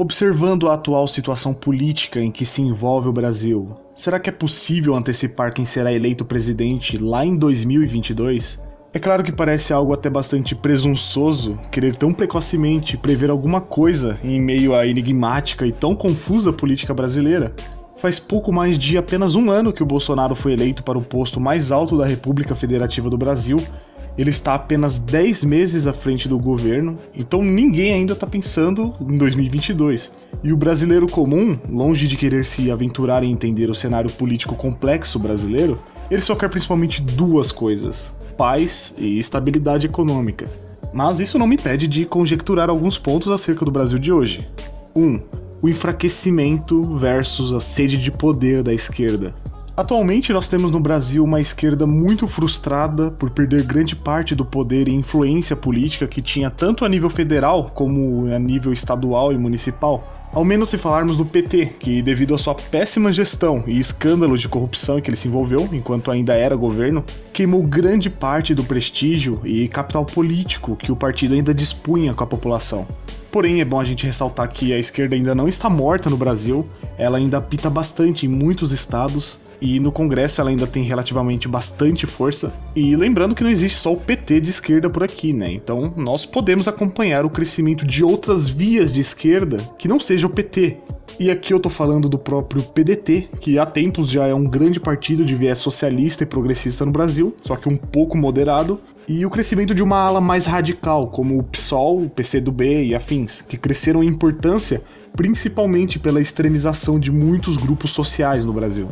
Observando a atual situação política em que se envolve o Brasil, será que é possível antecipar quem será eleito presidente lá em 2022? É claro que parece algo até bastante presunçoso querer tão precocemente prever alguma coisa em meio à enigmática e tão confusa política brasileira. Faz pouco mais de apenas um ano que o Bolsonaro foi eleito para o posto mais alto da República Federativa do Brasil. Ele está apenas 10 meses à frente do governo, então ninguém ainda está pensando em 2022. E o brasileiro comum, longe de querer se aventurar em entender o cenário político complexo brasileiro, ele só quer principalmente duas coisas: paz e estabilidade econômica. Mas isso não me impede de conjecturar alguns pontos acerca do Brasil de hoje. 1. O enfraquecimento versus a sede de poder da esquerda. Atualmente nós temos no Brasil uma esquerda muito frustrada por perder grande parte do poder e influência política que tinha tanto a nível federal como a nível estadual e municipal. Ao menos se falarmos do PT, que devido à sua péssima gestão e escândalos de corrupção em que ele se envolveu enquanto ainda era governo, queimou grande parte do prestígio e capital político que o partido ainda dispunha com a população. Porém, é bom a gente ressaltar que a esquerda ainda não está morta no Brasil, ela ainda apita bastante em muitos estados, e no Congresso ela ainda tem relativamente bastante força. E lembrando que não existe só o PT de esquerda por aqui, né? Então nós podemos acompanhar o crescimento de outras vias de esquerda que não seja o PT. E aqui eu tô falando do próprio PDT, que há tempos já é um grande partido de viés socialista e progressista no Brasil, só que um pouco moderado, e o crescimento de uma ala mais radical, como o PSOL, o PCdoB e afins, que cresceram em importância principalmente pela extremização de muitos grupos sociais no Brasil.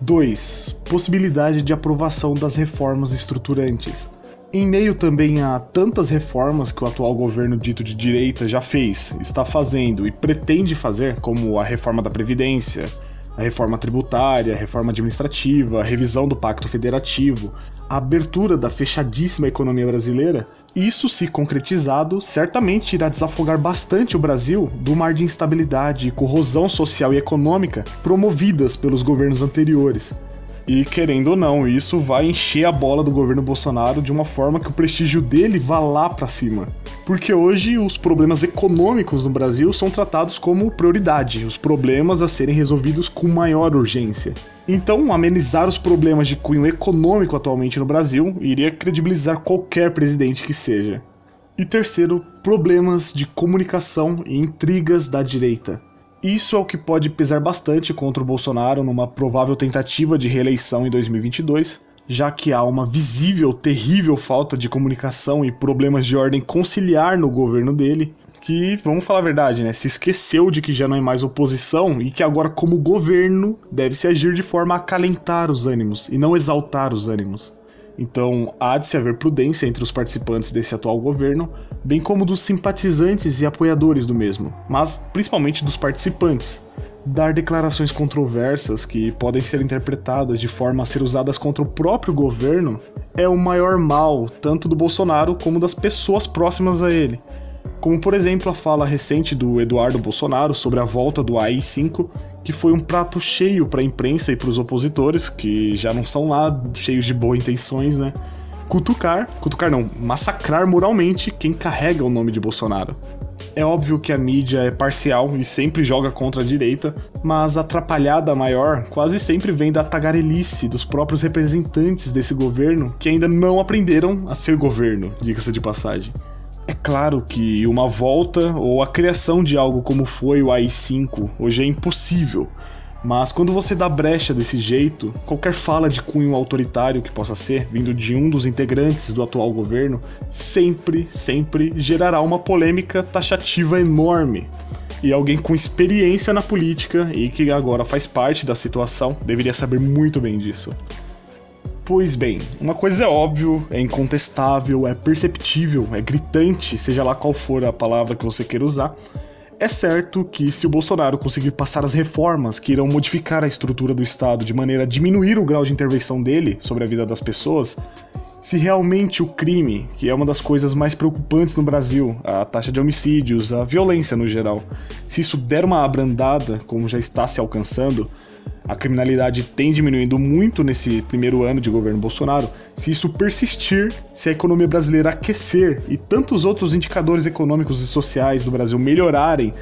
2. Possibilidade de aprovação das reformas estruturantes. Em meio também a tantas reformas que o atual governo dito de direita já fez, está fazendo e pretende fazer, como a reforma da Previdência, a reforma tributária, a reforma administrativa, a revisão do Pacto Federativo, a abertura da fechadíssima economia brasileira, isso, se concretizado, certamente irá desafogar bastante o Brasil do mar de instabilidade e corrosão social e econômica promovidas pelos governos anteriores. E, querendo ou não, isso vai encher a bola do governo Bolsonaro de uma forma que o prestígio dele vá lá pra cima. Porque hoje os problemas econômicos no Brasil são tratados como prioridade, os problemas a serem resolvidos com maior urgência. Então, amenizar os problemas de cunho econômico atualmente no Brasil iria credibilizar qualquer presidente que seja. E terceiro, problemas de comunicação e intrigas da direita. Isso é o que pode pesar bastante contra o Bolsonaro numa provável tentativa de reeleição em 2022, já que há uma visível, terrível falta de comunicação e problemas de ordem conciliar no governo dele, que, vamos falar a verdade, né, se esqueceu de que já não é mais oposição e que agora, como governo, deve-se agir de forma a acalentar os ânimos e não exaltar os ânimos. Então, há de se haver prudência entre os participantes desse atual governo, bem como dos simpatizantes e apoiadores do mesmo, mas principalmente dos participantes. Dar declarações controversas que podem ser interpretadas de forma a ser usadas contra o próprio governo é o maior mal, tanto do Bolsonaro como das pessoas próximas a ele. Como, por exemplo, a fala recente do Eduardo Bolsonaro sobre a volta do AI-5, que foi um prato cheio para a imprensa e para os opositores, que já não são lá cheios de boas intenções, né? Massacrar moralmente quem carrega o nome de Bolsonaro. É óbvio que a mídia é parcial e sempre joga contra a direita, mas a atrapalhada maior quase sempre vem da tagarelice dos próprios representantes desse governo que ainda não aprenderam a ser governo, diga-se de passagem. É claro que uma volta ou a criação de algo como foi o AI-5 hoje é impossível, mas quando você dá brecha desse jeito, qualquer fala de cunho autoritário que possa ser, vindo de um dos integrantes do atual governo, sempre gerará uma polêmica taxativa enorme. E alguém com experiência na política e que agora faz parte da situação deveria saber muito bem disso. Pois bem, uma coisa é óbvio, é incontestável, é perceptível, é gritante, seja lá qual for a palavra que você queira usar. É certo que se o Bolsonaro conseguir passar as reformas que irão modificar a estrutura do Estado de maneira a diminuir o grau de intervenção dele sobre a vida das pessoas, se realmente o crime, que é uma das coisas mais preocupantes no Brasil, a taxa de homicídios, a violência no geral, se isso der uma abrandada, como já está se alcançando, a criminalidade tem diminuído muito nesse primeiro ano de governo Bolsonaro. Se isso persistir, se a economia brasileira aquecer e tantos outros indicadores econômicos e sociais do Brasil melhorarem,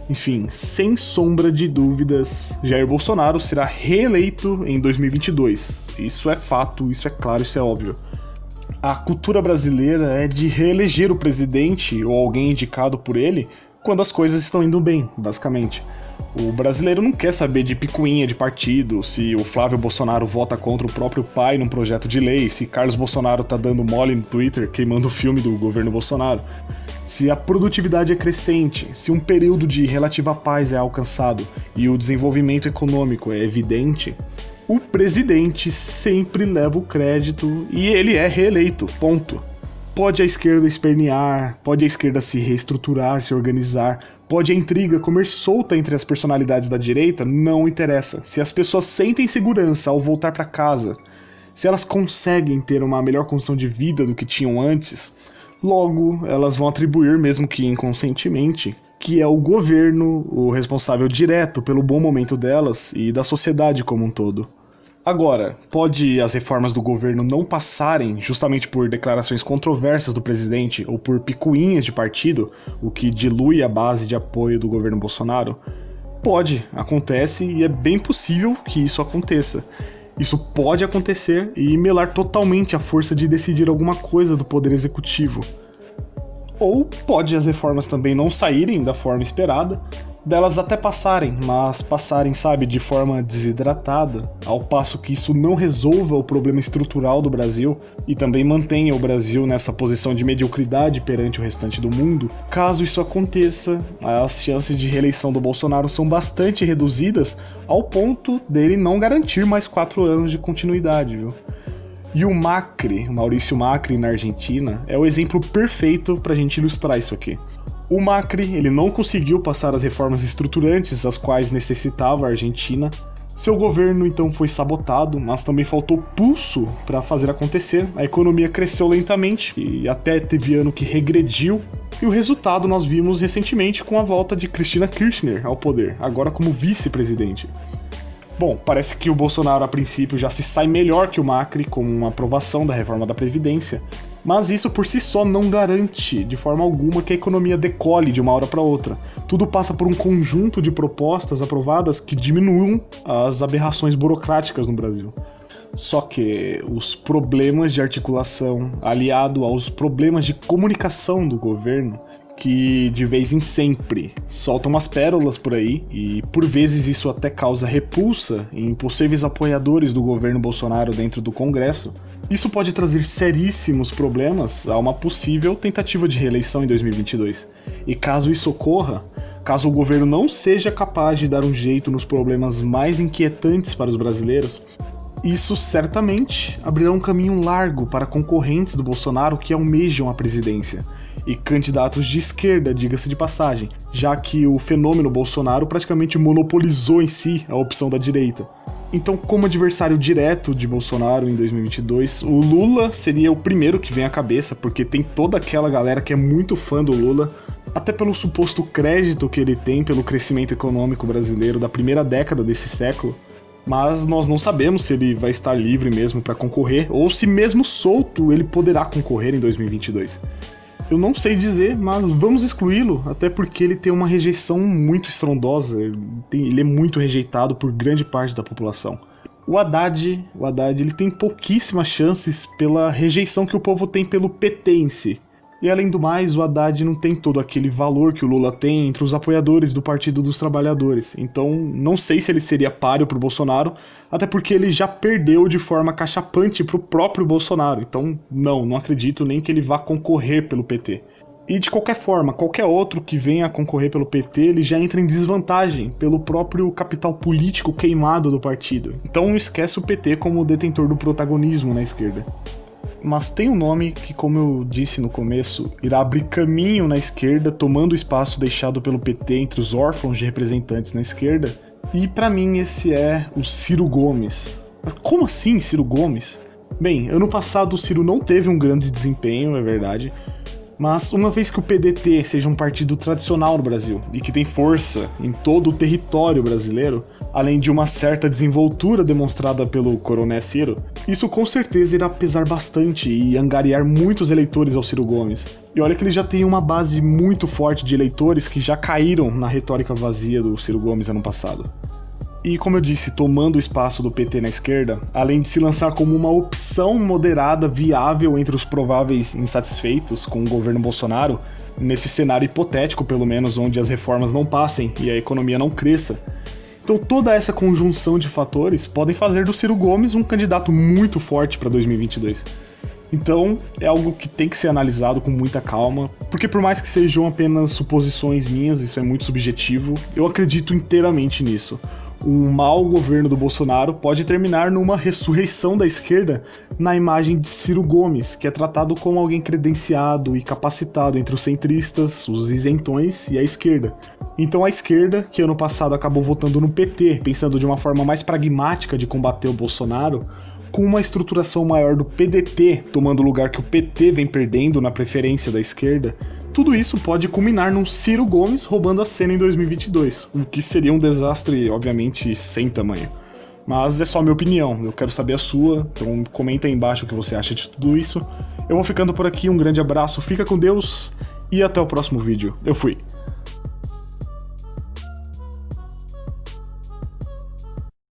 Enfim, sem sombra de dúvidas, Jair Bolsonaro será reeleito em 2022. Isso é fato, isso é claro, isso é óbvio. A cultura brasileira é de reeleger o presidente ou alguém indicado por ele quando as coisas estão indo bem, basicamente. O brasileiro não quer saber de picuinha de partido, se o Flávio Bolsonaro vota contra o próprio pai num projeto de lei, se Carlos Bolsonaro tá dando mole no Twitter queimando o filme do governo Bolsonaro, se a produtividade é crescente, se um período de relativa paz é alcançado e o desenvolvimento econômico é evidente. O presidente sempre leva o crédito e ele é reeleito, ponto. Pode a esquerda espernear, pode a esquerda se reestruturar, se organizar, pode a intriga comer solta entre as personalidades da direita, não interessa. Se as pessoas sentem segurança ao voltar para casa, se elas conseguem ter uma melhor condição de vida do que tinham antes, logo elas vão atribuir, mesmo que inconscientemente, que é o governo o responsável direto pelo bom momento delas e da sociedade como um todo. Agora, pode as reformas do governo não passarem justamente por declarações controversas do presidente ou por picuinhas de partido, o que dilui a base de apoio do governo Bolsonaro? Pode, acontece e é bem possível que isso aconteça. Isso pode acontecer e melar totalmente a força de decidir alguma coisa do poder executivo. Ou pode as reformas também não saírem da forma esperada, delas até passarem, mas passarem, sabe, de forma desidratada, ao passo que isso não resolva o problema estrutural do Brasil e também mantenha o Brasil nessa posição de mediocridade perante o restante do mundo. Caso isso aconteça, as chances de reeleição do Bolsonaro são bastante reduzidas ao ponto dele não garantir mais 4 anos de continuidade, viu? E o Macri, Maurício Macri na Argentina, é o exemplo perfeito pra gente ilustrar isso aqui. O Macri, ele não conseguiu passar as reformas estruturantes as quais necessitava a Argentina. Seu governo então foi sabotado, mas também faltou pulso para fazer acontecer. A economia cresceu lentamente e até teve ano que regrediu. E o resultado nós vimos recentemente com a volta de Cristina Kirchner ao poder, agora como vice-presidente. Bom, parece que o Bolsonaro a princípio já se sai melhor que o Macri com uma aprovação da reforma da Previdência, mas isso por si só não garante de forma alguma que a economia decole de uma hora para outra. Tudo passa por um conjunto de propostas aprovadas que diminuam as aberrações burocráticas no Brasil. Só que os problemas de articulação, aliado aos problemas de comunicação do governo, que de vez em sempre soltam umas pérolas por aí, e por vezes isso até causa repulsa em possíveis apoiadores do governo Bolsonaro dentro do Congresso, isso pode trazer seríssimos problemas a uma possível tentativa de reeleição em 2022. E caso isso ocorra, caso o governo não seja capaz de dar um jeito nos problemas mais inquietantes para os brasileiros, isso certamente abrirá um caminho largo para concorrentes do Bolsonaro que almejam a presidência, e candidatos de esquerda, diga-se de passagem, já que o fenômeno Bolsonaro praticamente monopolizou em si a opção da direita. Então, como adversário direto de Bolsonaro em 2022, o Lula seria o primeiro que vem à cabeça, porque tem toda aquela galera que é muito fã do Lula, até pelo suposto crédito que ele tem pelo crescimento econômico brasileiro da primeira década desse século. Mas nós não sabemos se ele vai estar livre mesmo para concorrer, ou se mesmo solto ele poderá concorrer em 2022. Eu não sei dizer, mas vamos excluí-lo, até porque ele tem uma rejeição muito estrondosa, ele é muito rejeitado por grande parte da população. O Haddad ele tem pouquíssimas chances pela rejeição que o povo tem pelo PT em si. E além do mais, o Haddad não tem todo aquele valor que o Lula tem entre os apoiadores do Partido dos Trabalhadores. Então, não sei se ele seria páreo pro Bolsonaro, até porque ele já perdeu de forma cachapante pro próprio Bolsonaro. Então, não acredito nem que ele vá concorrer pelo PT. E de qualquer forma, qualquer outro que venha a concorrer pelo PT, ele já entra em desvantagem pelo próprio capital político queimado do partido. Então, não esquece o PT como detentor do protagonismo na esquerda. Mas tem um nome que, como eu disse no começo, irá abrir caminho na esquerda, tomando o espaço deixado pelo PT entre os órfãos de representantes na esquerda, e pra mim esse é o Ciro Gomes. Mas como assim Ciro Gomes? Bem, ano passado o Ciro não teve um grande desempenho, é verdade, Mas uma vez que o PDT seja um partido tradicional no Brasil e que tem força em todo o território brasileiro, além de uma certa desenvoltura demonstrada pelo Coronel Ciro, isso com certeza irá pesar bastante e angariar muitos eleitores ao Ciro Gomes. E olha que ele já tem uma base muito forte de eleitores que já caíram na retórica vazia do Ciro Gomes ano passado. E como eu disse, tomando o espaço do PT na esquerda, além de se lançar como uma opção moderada viável entre os prováveis insatisfeitos com o governo Bolsonaro, nesse cenário hipotético pelo menos, onde as reformas não passem e a economia não cresça. Então toda essa conjunção de fatores podem fazer do Ciro Gomes um candidato muito forte para 2022. Então é algo que tem que ser analisado com muita calma, porque por mais que sejam apenas suposições minhas, isso é muito subjetivo, eu acredito inteiramente nisso. Um mau governo do Bolsonaro pode terminar numa ressurreição da esquerda na imagem de Ciro Gomes, que é tratado como alguém credenciado e capacitado entre os centristas, os isentões e a esquerda. Então a esquerda, que ano passado acabou votando no PT, pensando de uma forma mais pragmática de combater o Bolsonaro, com uma estruturação maior do PDT, tomando o lugar que o PT vem perdendo na preferência da esquerda, tudo isso pode culminar num Ciro Gomes roubando a cena em 2022, o que seria um desastre, obviamente, sem tamanho. Mas é só minha opinião, eu quero saber a sua, então comenta aí embaixo o que você acha de tudo isso. Eu vou ficando por aqui, um grande abraço, fica com Deus e até o próximo vídeo. Eu fui!